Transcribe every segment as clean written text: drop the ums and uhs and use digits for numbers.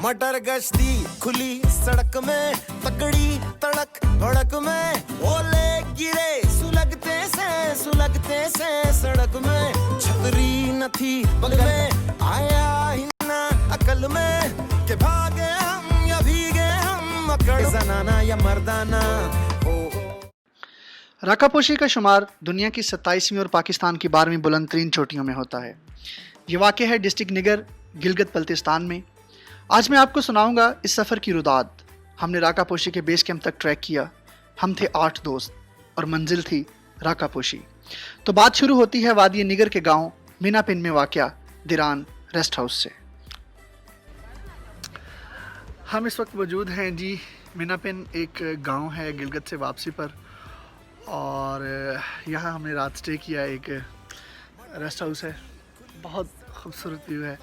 मटर गश्ती खुली सड़क में, तगड़ी तड़क भड़क में, ओले गिरे सुलगते से सड़क में, छतरी न थी बगल में, आया ही ना अकल में, के भागे हम या भीगे हम, अकड़ जनाना या मर्दाना। राकापोशी का शुमार दुनिया की 27वीं और पाकिस्तान की 12वीं बुलंद तरीन चोटियों में होता है। ये वाक़ है डिस्ट्रिक्ट निगर, गिलगित बल्तिस्तान में। आज मैं आपको सुनाऊंगा इस सफ़र की रुदाद। हमने राकापोशी के बेस कैंप तक ट्रैक किया। हम थे 8 दोस्त और मंजिल थी राकापोशी। तो बात शुरू होती है वादी निगर के गांव मीनापिन में वाक़या दिरान रेस्ट हाउस से। हम इस वक्त मौजूद हैं जी मीनापिन, एक गांव है गिलगित से वापसी पर, और यहाँ हमने रात स्टे किया। एक रेस्ट हाउस है, बहुत खूबसूरत व्यू है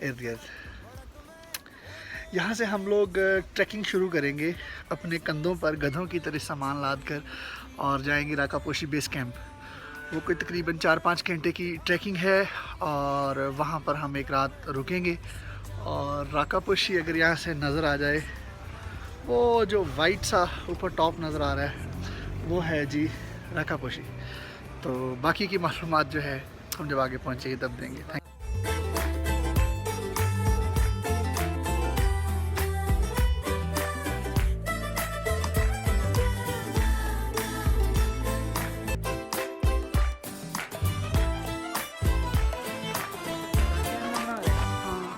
इर्द गिर्द। यहाँ से हम लोग ट्रैकिंग शुरू करेंगे अपने कंधों पर गधों की तरह सामान लाद कर, और जाएंगे राकापोशी बेस कैंप। वो कोई तकरीबन 4-5 घंटे की ट्रैकिंग है, और वहाँ पर हम एक रात रुकेंगे। और राकापोशी अगर यहाँ से नज़र आ जाए, वो जो वाइट सा ऊपर टॉप नज़र आ रहा है, वो है जी राकापोशी। तो बाकी की मालूमात जो है हम जब आगे पहुँचेंगे तब देंगे। Thank you.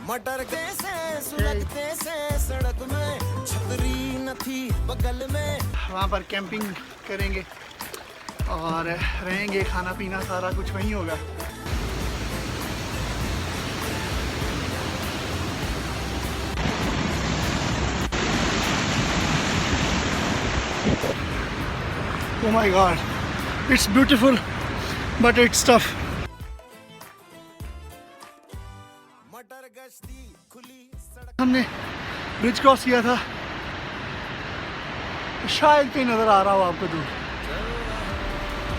मटर से सुलगते से सड़क में, छतरी न थी बगल में। वहाँ पर कैंपिंग करेंगे और रहेंगे, खाना पीना सारा कुछ वहीं होगा। Oh my God, it's beautiful, but it's tough. हमने ब्रिज क्रॉस किया था, शायद कहीं नज़र आ रहा हो आपको दूर,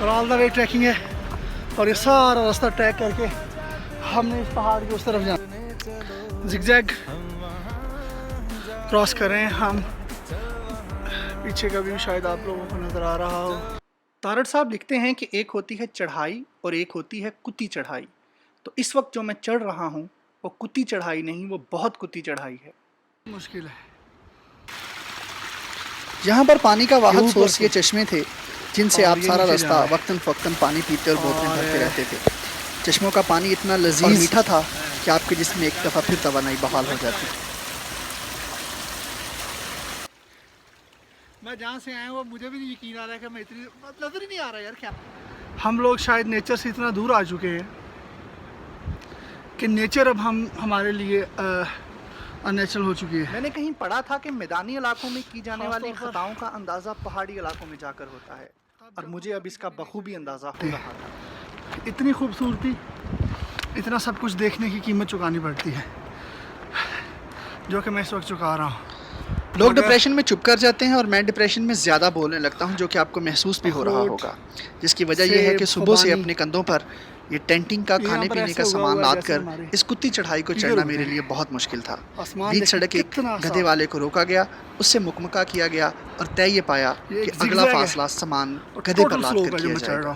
और ऑल द वे ट्रैकिंग है। और ये सारा रास्ता ट्रैक करके हमने इस पहाड़ के उस तरफ जाना, जिगजैग क्रॉस कर रहे हैं हम। पीछे का व्यू शायद आप लोगों को नज़र आ रहा हो। तारड़ साहब लिखते हैं कि एक होती है चढ़ाई और एक होती है कुत्ती चढ़ाई। तो इस वक्त जो मैं चढ़ रहा हूँ वो कुत्ती चढ़ाई नहीं, वो बहुत कुत्ती चढ़ाई है, मुश्किल है। यहाँ पर पानी का वाहद सोर्स के चश्मे थे, जिनसे आप सारा रास्ता वक्तन फ़क्तन पानी पीते और बोतलें भरते रहते थे। चश्मों का पानी इतना लजीज मीठा था कि आपके जिस्म में एक दफ़ा फिर तवानाई बहाल हो जाती। मैं जहाँ से आया वो मुझे भी नहीं यकीन आ रहा है कि मैं इतनी नजर ही नहीं आ रहा यार। क्या हम लोग शायद नेचर से इतना दूर आ चुके हैं कि नेचर अब हमारे लिए अननेचुरल हो चुकी है। मैंने कहीं पढ़ा था कि मैदानी इलाकों में की जाने वाली खताओं का अंदाज़ा पहाड़ी इलाकों में जाकर होता है, और मुझे अब इसका बखूबी अंदाज़ा हो रहा था। इतनी खूबसूरती, इतना सब कुछ देखने की कीमत चुकानी पड़ती है, जो कि मैं इस वक्त चुका रहा हूँ। लोग डिप्रेशन में चुप कर जाते हैं और मैं डिप्रेशन में ज़्यादा बोलने लगता हूँ, जो कि आपको महसूस भी हो रहा होगा। जिसकी वजह यह है कि सुबह से अपने कंधों पर ये टेंटिंग का, खाने पीने का सामान लाद कर इस कुत्ती चढ़ाई को चढ़ना मेरे लिए बहुत मुश्किल था। बीच सड़क एक गधे वाले को रोका गया, उससे मुकमका किया गया और तय ये पाया कि अगला फासला सामान गधे पर लाद कर किया जाएगा।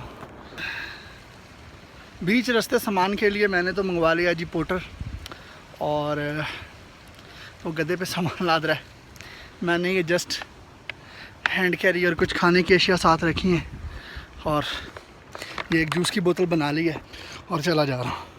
बीच रास्ते सामान के लिए मैंने तो मंगवा लिया जी पोर्टर, और वो गधे पे सामान लाद रहा है। मैंने ये जस्ट हैंड कैरी और कुछ खाने की अशिया साथ रखी हैं, और ये एक जूस की बोतल बना ली है और चला जा रहा हूँ।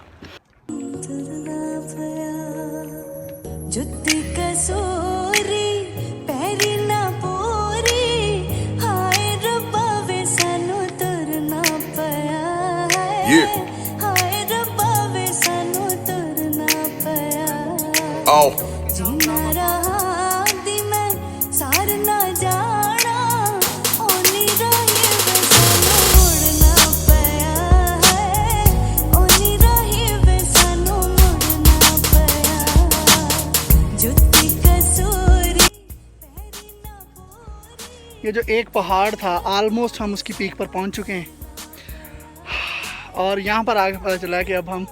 ये जो एक पहाड़ था, ऑलमोस्ट हम उसकी पीक पर पहुंच चुके हैं, और यहाँ पर आगे पता चला कि अब हम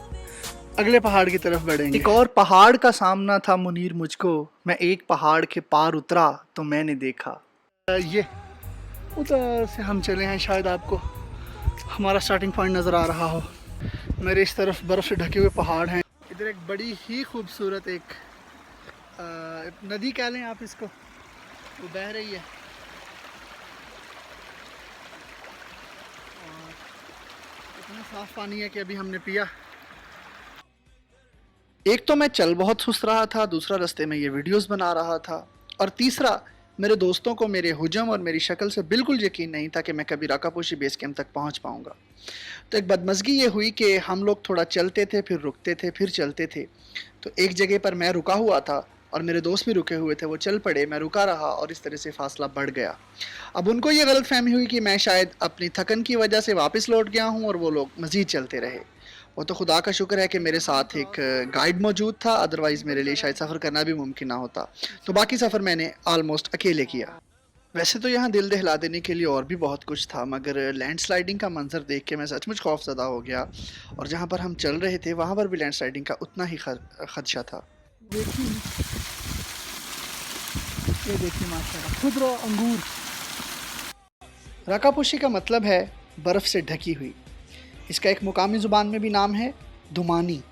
अगले पहाड़ की तरफ बढ़ेंगे। एक और पहाड़ का सामना था मुनीर मुझको, मैं एक पहाड़ के पार उतरा तो मैंने देखा। ये उधर से हम चले हैं, शायद आपको हमारा स्टार्टिंग पॉइंट नज़र आ रहा हो। मेरे इस तरफ बर्फ़ से ढके हुए पहाड़ हैं। इधर एक बड़ी ही खूबसूरत एक नदी कह लें आप इसको, वो बह रही है और इतना साफ़ पानी है कि अभी हमने पिया। एक तो मैं चल बहुत सुस्त रहा था, दूसरा रास्ते में ये वीडियोस बना रहा था, और तीसरा मेरे दोस्तों को मेरे हुजम और मेरी शक्ल से बिल्कुल यकीन नहीं था कि मैं कभी राकापोशी बेस कैंप तक पहुंच पाऊंगा। तो एक बदमज़गी ये हुई कि हम लोग थोड़ा चलते थे, फिर रुकते थे, फिर चलते थे। तो एक जगह पर मैं रुका हुआ था और मेरे दोस्त भी रुके हुए थे, वो चल पड़े, मैं रुका रहा और इस तरह से फासला बढ़ गया। अब उनको ये गलत फहमी हुई कि मैं शायद अपनी थकन की वजह से वापस लौट गया हूँ और वो लोग मज़ीद चलते रहे। वो तो खुदा का शुक्र है कि मेरे साथ एक गाइड मौजूद था, अदरवाइज़ मेरे लिए शायद सफ़र करना भी मुमकिन ना होता। तो बाकी सफ़र मैंने आलमोस्ट अकेले किया। वैसे तो यहाँ दिल दहला देने के लिए और भी बहुत कुछ था, मगर लैंडस्लाइडिंग का मंजर देख के मैं सचमुच खौफज़दा हो गया, और जहाँ पर हम चल रहे थे वहाँ पर भी लैंडस्लाइडिंग का उतना ही खदशा था। ये देखिए माशाल्लाह खुदरा अंगूर। राकापोशी का मतलब है बर्फ़ से ढकी हुई। इसका एक मुकामी ज़ुबान में भी नाम है दुमानी,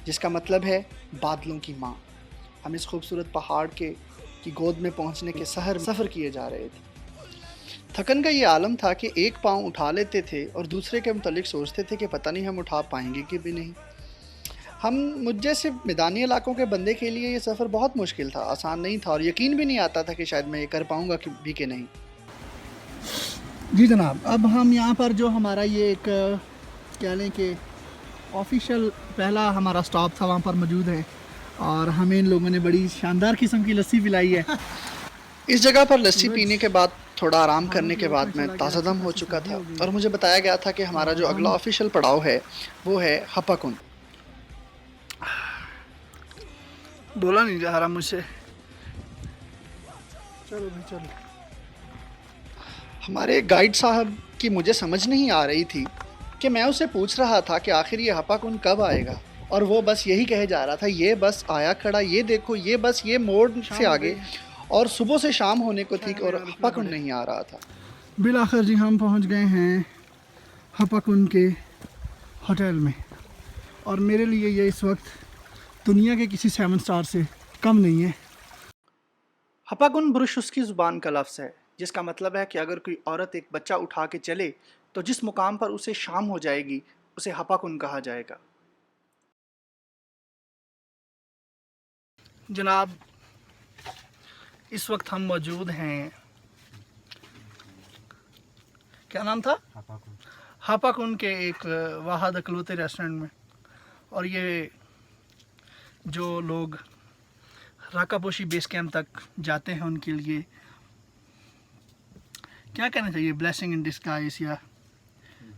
जिसका मतलब है बादलों की माँ। हम इस खूबसूरत पहाड़ की गोद में पहुंचने के सफ़र किए जा रहे थे। थकन का ये आलम था कि एक पाँव उठा लेते थे और दूसरे के मुतालिक सोचते थे कि पता नहीं हम उठा पाएंगे कि भी नहीं। मुझ जैसे मैदानी इलाकों के बंदे के लिए ये सफ़र बहुत मुश्किल था, आसान नहीं था, और यकीन भी नहीं आता था कि शायद मैं ये कर पाऊँगा कि नहीं। जी जनाब, अब हम यहाँ पर जो हमारा ये एक कह लें कि ऑफिशियल पहला हमारा स्टॉप था, वहाँ पर मौजूद है, और हमें इन लोगों ने बड़ी शानदार किस्म की लस्सी पिलाई है। इस जगह पर लस्सी पीने के बाद थोड़ा आराम करने के बाद मैं ताज़ादम हो चुका था, और मुझे बताया गया था कि हमारा जो अगला ऑफिशियल पड़ाव है वो है हपाकुन। बोला नहीं जा रहा मुझसे, चलो भाई चलो। हमारे गाइड साहब की मुझे समझ नहीं आ रही थी कि मैं उसे पूछ रहा था कि आखिर ये हपाकुन कब आएगा, और वो बस यही कहे जा रहा था, ये बस आया खड़ा, ये देखो, ये बस ये मोड़ से आगे, और सुबह से शाम होने को थी और हपाकुन नहीं आ रहा था। बिल आखिर जी हम पहुंच गए हैं हपाकुन के होटल में, और मेरे लिए ये इस वक्त दुनिया के किसी 7 स्टार से कम नहीं है। हपाकुन ब्रुश की ज़ुबान का लफ्ज़ है, जिसका मतलब है कि अगर कोई औरत एक बच्चा उठा के चले तो जिस मुकाम पर उसे शाम हो जाएगी उसे हपाकुन कहा जाएगा। जनाब, इस वक्त हम मौजूद हैं, क्या नाम था, हपाकुन के एक वाहद अकलौते रेस्टोरेंट में। और ये जो लोग राकापोशी बेस कैंप तक जाते हैं उनके लिए क्या कहना चाहिए, ब्लेसिंग इन डिस्गाइज, या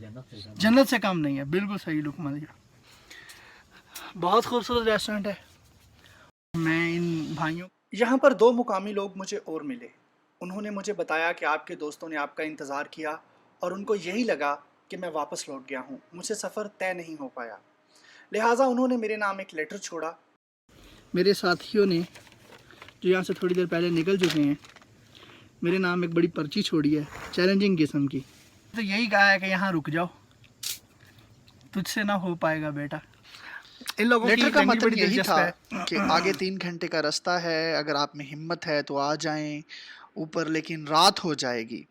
जन्नत से कम नहीं है। बिल्कुल सही लुकमा दिया। बहुत खूबसूरत रेस्टोरेंट है। मैं इन भाइयों, यहाँ पर 2 मुकामी लोग मुझे और मिले। उन्होंने मुझे बताया कि आपके दोस्तों ने आपका इंतज़ार किया और उनको यही लगा कि मैं वापस लौट गया हूँ, मुझसे सफ़र तय नहीं हो पाया, लिहाजा उन्होंने मेरे नाम एक लेटर छोड़ा। मेरे साथियों ने जो यहाँ से थोड़ी देर पहले निकल चुके हैं, मेरे नाम एक बड़ी पर्ची छोड़ी है चैलेंजिंग किस्म की। तो यही कहा है कि यहाँ रुक जाओ, तुझसे ना हो पाएगा बेटा। इन लोगों लेटर का मतलब यही था कि आगे 3 घंटे का रास्ता है, अगर आप में हिम्मत है तो आ जाएं ऊपर, लेकिन रात हो जाएगी।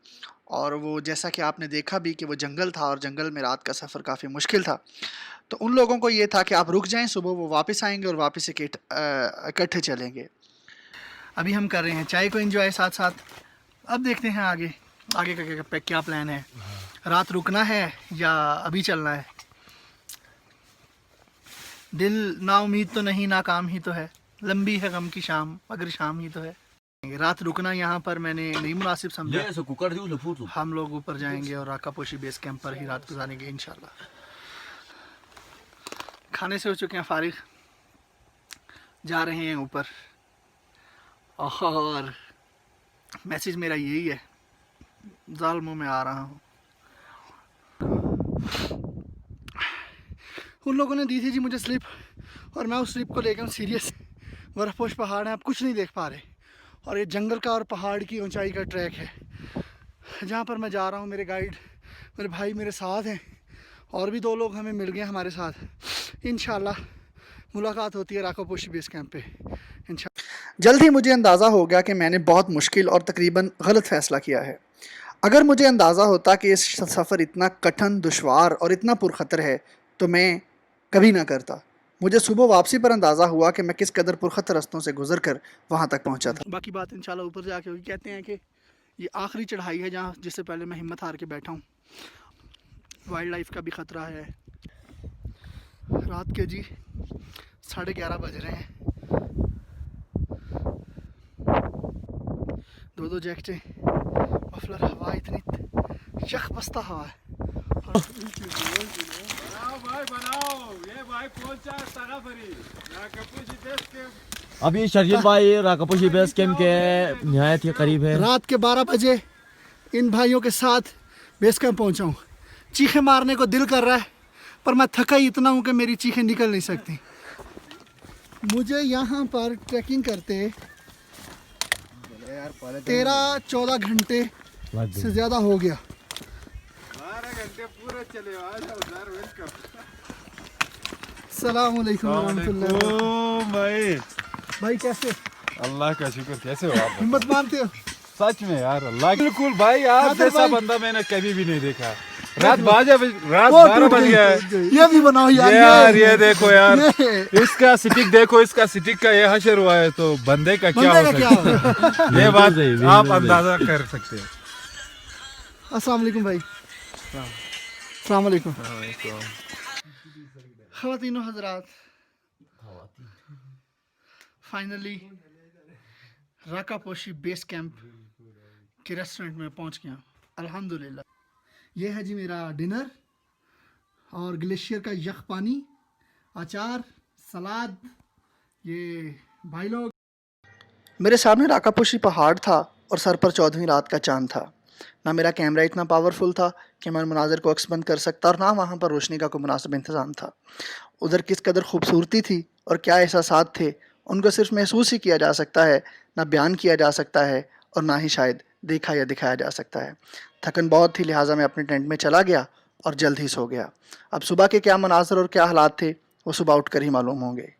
और वो जैसा कि आपने देखा भी कि वो जंगल था और जंगल में रात का सफ़र काफ़ी मुश्किल था। तो उन लोगों को ये था कि आप रुक जाएं, सुबह वो वापस आएंगे और वापस इकट्ठे चलेंगे। अभी हम कर रहे हैं चाय को एंजॉय साथ साथ। अब देखते हैं आगे का क्या प्लान है, रात रुकना है या अभी चलना है। दिल ना उम्मीद तो नहीं, ना काम ही तो है, लंबी है गम की शाम मगर शाम ही तो है। रात रुकना यहाँ पर मैंने नहीं मुनासिब समझा। हम लोग ऊपर जाएंगे और राकापोशी बेस कैंप पर ही रात गुजारेंगे इंशाल्लाह। खाने से हो चुके हैं फारिग, जा रहे हैं ऊपर, और मैसेज मेरा यही है, जालमों में आ रहा हूँ। उन लोगों ने दी थी जी मुझे स्लिप और मैं उस ट्रिप को लेकर हूँ सीरियस। बर्फपोश पहाड़ हैं, आप कुछ नहीं देख पा रहे, और ये जंगल का और पहाड़ की ऊंचाई का ट्रैक है जहाँ पर मैं जा रहा हूँ। मेरे गाइड, मेरे भाई मेरे साथ हैं, और भी 2 लोग हमें मिल गए हमारे साथ। इंशाल्लाह मुलाकात होती है राकापोशी बेस कैंप पे इंशाल्लाह। जल्द ही मुझे अंदाज़ा हो गया कि मैंने बहुत मुश्किल और तकरीबन गलत फ़ैसला किया है। अगर मुझे अंदाज़ा होता कि इस सफ़र इतना कठिन, दुश्वार और इतना पुरखतर है तो मैं कभी ना करता। मुझे सुबह वापसी पर अंदाज़ा हुआ कि मैं किस कदर पुरखतर रस्तों से गुजर कर वहाँ तक पहुँचा था। बाकी बात इंशाल्लाह ऊपर जाके होगी। कहते हैं कि ये आखिरी चढ़ाई है जहाँ जिससे पहले मैं हिम्मत हार के बैठा हूँ। वाइल्ड लाइफ का भी ख़तरा है। रात के जी 11:30 बज रहे हैं। 2 जैकेटें, मफलर, हवा इतनी यख बस्ता हवा है। अभी शर्जील भाई राकापोशी बेस कैंप के निहायत ही करीब है। रात के 12 बजे इन भाइयों के साथ बेस कैंप पहुंचा हूँ। चीखें मारने को दिल कर रहा है, पर मैं थका ही इतना हूँ कि मेरी चीखें निकल नहीं सकती। मुझे यहाँ पर ट्रैकिंग करते 13-14 घंटे से ज़्यादा हो गया। 12 घंटे पूरे चले। अस्सलाम वालेकुम रहमतुल्लाह। भाई कैसे? अल्लाह का शुक्र। कैसे हो आप? हिम्मत मानते हो? सच में यार, अल्लाह बिल्कुल भाई, आप जैसा बंदा मैंने कभी भी नहीं देखा। रात 12 बज गया है। ये भी बनाओ यार। ये देखो यार, इसका स्टिक देखो, इसका स्टिक का ये हशर हुआ है, तो बंदे का क्या हो सकता है? ये बात आप अंदाजा कर सकते हैं। अस्सलाम वालेकुम भाई। अस्सलाम वालेकुम। ख़वातीनो हज़रात, फाइनली राकापोशी बेस कैंप के रेस्टोरेंट में पहुंच गया अल्हम्दुलिल्लाह। ये है जी मेरा डिनर, और ग्लेशियर का यख पानी, अचार, सलाद। ये भाई लोग, मेरे सामने राकापोशी पहाड़ था और सर पर 14वीं रात का चांद था। ना मेरा कैमरा इतना पावरफुल था कि मैं मनाज़र को अक्स बंद कर सकता, और ना वहाँ पर रोशनी का कोई मुनासिब इंतज़ाम था। उधर किस कदर खूबसूरती थी और क्या एहसासात थे, उनको सिर्फ महसूस ही किया जा सकता है, ना बयान किया जा सकता है, और ना ही शायद देखा या दिखाया जा सकता है। थकन बहुत थी, लिहाजा मैं अपने टेंट में चला गया और जल्द ही सो गया। अब सुबह के क्या मनाज़र और क्या हालात थे वो सुबह उठकर ही मालूम होंगे।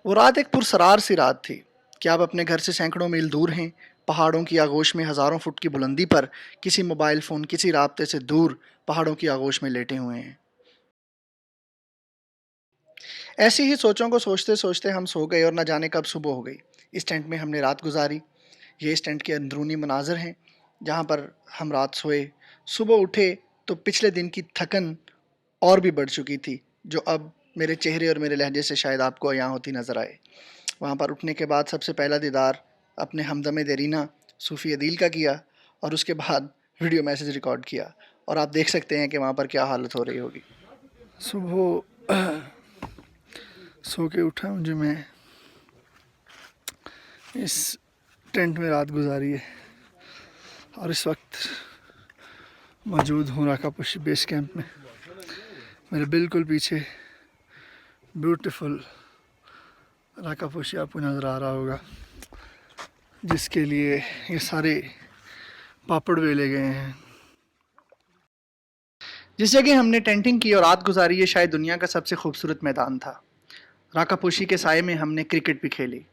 वो रात एक पुरसरार सी रात थी कि आप अपने घर से सैकड़ों मील दूर हैं, पहाड़ों की आगोश में हज़ारों फुट की बुलंदी पर, किसी मोबाइल फ़ोन, किसी राब्ते से दूर पहाड़ों की आगोश में लेटे हुए हैं। ऐसी ही सोचों को सोचते सोचते हम सो गए और न जाने कब सुबह हो गई। इस टेंट में हमने रात गुजारी। ये इस टेंट के अंदरूनी मनाज़र हैं जहाँ पर हम रात सोए। सुबह उठे तो पिछले दिन की थकन और भी बढ़ चुकी थी, जो अब मेरे चेहरे और मेरे लहजे से शायद आपको यहाँ होती नज़र आए। वहाँ पर उठने के बाद सबसे पहला दीदार अपने हमदम देरीना सूफ़ी अदील का किया, और उसके बाद वीडियो मैसेज रिकॉर्ड किया, और आप देख सकते हैं कि वहाँ पर क्या हालत हो रही होगी। सुबह सो के उठा मुझे, मैं इस टेंट में रात गुजारी है, और इस वक्त मौजूद हूँ राकापोशी बेस कैंप में। मेरे बिल्कुल पीछे ब्यूटीफुल राकापोशी आपको नज़र आ रहा होगा, जिसके लिए ये सारे पापड़ वेले गए हैं। जिस जगह हमने टेंटिंग की और रात गुजारी, ये शायद दुनिया का सबसे खूबसूरत मैदान था। राकापोशी के साये में हमने क्रिकेट भी खेली।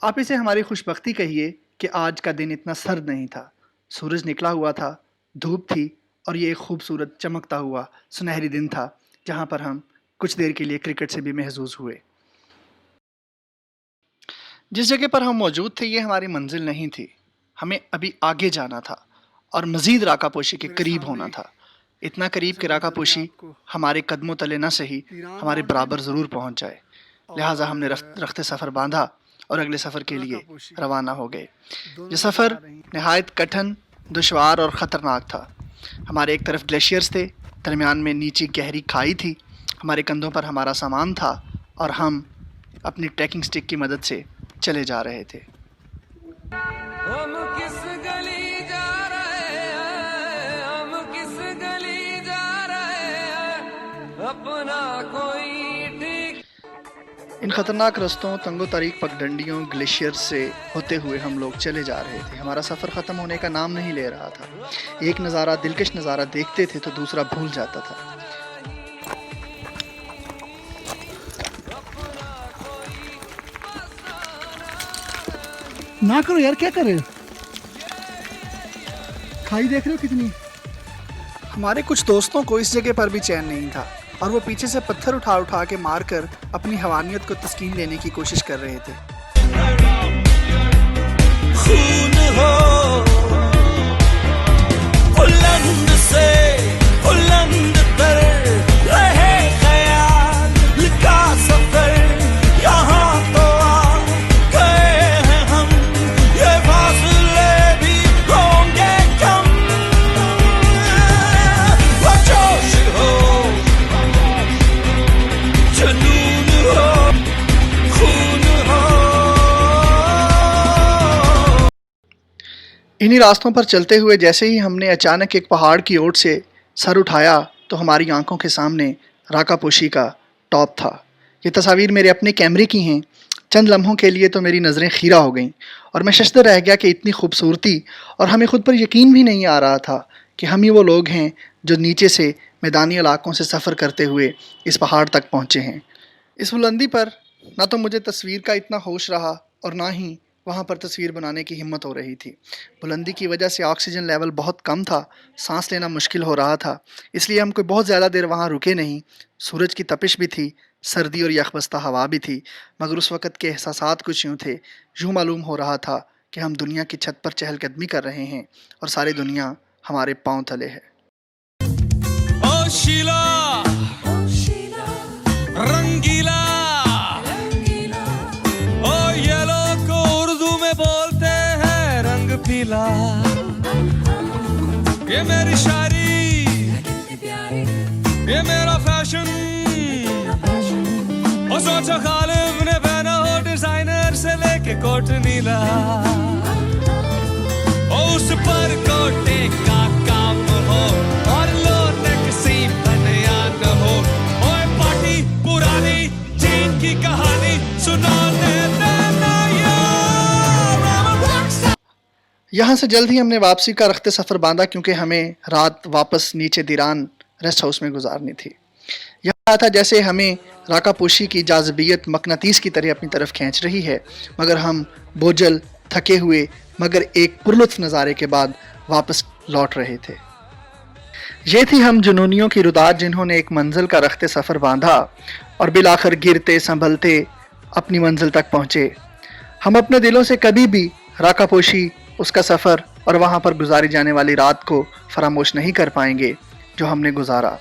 आप इसे हमारी खुशबख्ती कहिए कि आज का दिन इतना सर्द नहीं था। सूरज निकला हुआ था, धूप थी, और ये एक खूबसूरत चमकता हुआ सुनहरी दिन था जहाँ पर हम कुछ देर के लिए क्रिकेट से भी महजूज हुए। जिस जगह पर हम मौजूद थे ये हमारी मंजिल नहीं थी। हमें अभी आगे जाना था और मज़ीद राकापोशी के करीब होना था। इतना करीब कि राकापोशी हमारे कदमों तले न सही हमारे बराबर ज़रूर पहुँच जाए। लिहाजा हमने रख्ते सफ़र बांधा और अगले सफ़र के लिए रवाना हो गए। ये सफ़र नहायत कठिन, दुश्वार और ख़तरनाक था। हमारे एक तरफ ग्लेशियर्स थे, दरमियान में नीचे गहरी खाई थी, हमारे कंधों पर हमारा सामान था, और हम अपनी ट्रैकिंग स्टिक की मदद से चले जा रहे थे। हम किस गली जा रहे हैं, हम किस गली जा रहे हैं, अपना कोई ठीक इन खतरनाक रास्तों, तंगो तारीक पगडंडियों, ग्लेशियर से होते हुए हम लोग चले जा रहे थे। हमारा सफ़र ख़त्म होने का नाम नहीं ले रहा था। एक नज़ारा, दिलकश नज़ारा देखते थे तो दूसरा भूल जाता था। ना करो यार, क्या कर रहे हो? खाई देख रहे हो कितनी? हमारे कुछ दोस्तों को इस जगह पर भी चैन नहीं था और वो पीछे से पत्थर उठा उठा के मारकर अपनी हवानियत को तस्कीन देने की कोशिश कर रहे थे। खून हो बुलंद से बुलंद तर रहे ख्याल का सफर, यहाँ तो आ गए हैं हम, ये फासले भी होंगे कम। वो जोश हो, जुनून हो, खून हो। इन्हीं रास्तों पर चलते हुए जैसे ही हमने अचानक एक पहाड़ की ओर से सर उठाया तो हमारी आंखों के सामने राकापोशी का टॉप था। ये तस्वीर मेरे अपने कैमरे की हैं। चंद लम्हों के लिए तो मेरी नज़रें खीरा हो गईं और मैं शशदर रह गया कि इतनी खूबसूरती, और हमें खुद पर यकीन भी नहीं आ रहा था कि हम ही वो लोग हैं जो नीचे से मैदानी इलाकों से सफ़र करते हुए इस पहाड़ तक पहुँचे हैं। इस बुलंदी पर ना तो मुझे तस्वीर का इतना होश रहा और ना ही वहाँ पर तस्वीर बनाने की हिम्मत हो रही थी। बुलंदी की वजह से ऑक्सीजन लेवल बहुत कम था, सांस लेना मुश्किल हो रहा था, इसलिए हम कोई बहुत ज़्यादा देर वहाँ रुके नहीं। सूरज की तपिश भी थी, सर्दी और यखबस्ता हवा भी थी, मगर उस वक़्त के एहसासात कुछ यूँ थे। यूँ मालूम हो रहा था कि हम दुनिया की छत पर चहलकदमी कर रहे हैं और सारी दुनिया हमारे पाँव तले है। ओ शीला रंगीला, ओ येलो को उर्दू में बोलते हैं रंग पीला। ये मेरी शायरी, ये मेरा फैशन, और सोचा खालिब ने पहना हो डिजाइनर से लेके कोट नीला, और उस पर कोटे का काम हो और लोटक सी बनियान हो। ओए पार्टी पुरानी चीन की कहानी सुनाने देना यार। यहाँ से जल्द ही हमने वापसी का रख्ते सफ़र बांधा क्योंकि हमें रात वापस नीचे दिरान रेस्ट हाउस में गुजारनी थी। यहाँ था जैसे हमें राकापोशी की जाज़बियत मकनातीस की तरह अपनी तरफ खींच रही है, मगर हम बोझल, थके हुए, मगर एक पुरलुत्फ नज़ारे के बाद वापस लौट रहे थे। ये थी हम जुनूनियों की रुदात जिन्होंने एक मंजिल का रख्ते सफ़र बांधा और बिलाखिर गिरते संभलते अपनी मंजिल तक पहुँचे। हम अपने दिलों से कभी भी राकापोशी, उसका सफ़र और वहाँ पर गुजारी जाने वाली रात को फरामोश नहीं कर पाएंगे जो हमने गुजारा।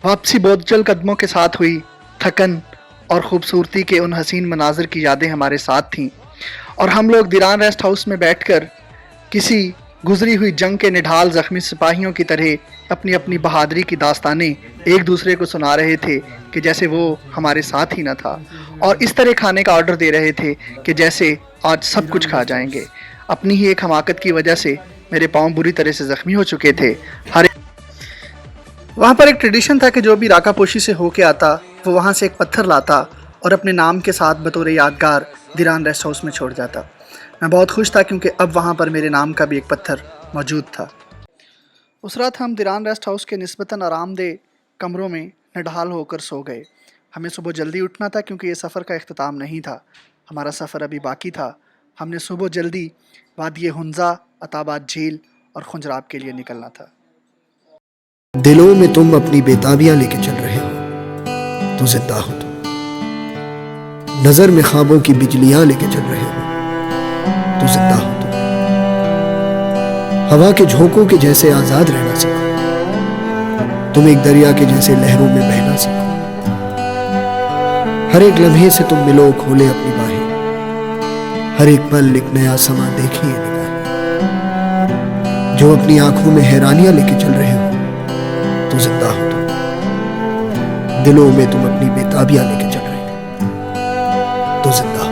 वापसी बोझल कदमों के साथ हुई, थकन और ख़ूबसूरती के उन हसीन मनाजिर की यादें हमारे साथ थीं, और हम लोग दिरान रेस्ट हाउस में बैठकर किसी गुजरी हुई जंग के निढाल ज़ख्मी सिपाहियों की तरह अपनी अपनी बहादुरी की दास्तानें एक दूसरे को सुना रहे थे कि जैसे वो हमारे साथ ही न था, और इस तरह खाने का ऑर्डर दे रहे थे कि जैसे आज सब कुछ खा जाएंगे। अपनी ही एक हमाकत की वजह से मेरे पाँव बुरी तरह से ज़ख्मी हो चुके थे। वहाँ पर एक ट्रेडिशन था कि जो भी राकापोशी से होके आता वो वहाँ से एक पत्थर लाता और अपने नाम के साथ बतौर यादगार दिरान रेस्ट हाउस में छोड़ जाता। मैं बहुत खुश था क्योंकि अब वहाँ पर मेरे नाम का भी एक पत्थर मौजूद था। उस रात हम दिरान रेस्ट हाउस के निस्बतन आरामदेह कमरों में निढाल होकर सो गए। हमें सुबह जल्दी उठना था क्योंकि ये सफ़र का इख्तिताम नहीं था, हमारा सफ़र अभी बाकी था। हमने सुबह जल्दी वादी हुंजा, अताबाद झील और खुंजराब के लिए निकलना था। दिलों में तुम अपनी बेताबियां लेके चल रहे हो तो जिंदा हो तुम, नजर में ख्वाबों की बिजलियां लेके चल रहे हो तो जिंदा हो तुम, हवा के झोंकों के जैसे आजाद रहना सीखो, तुम एक दरिया के जैसे लहरों में बहना सीखो, हर एक लम्हे से तुम मिलो, खोले अपनी बाहें, हर एक पल एक नया समा देखिए निगाहें, जो अपनी आंखों में हैरानियां लेके चल रहे हो तो जिंदा हो तुम, दिलों में तुम अपनी बेताबियां लेके चल रहे हो तो जिंदा हो।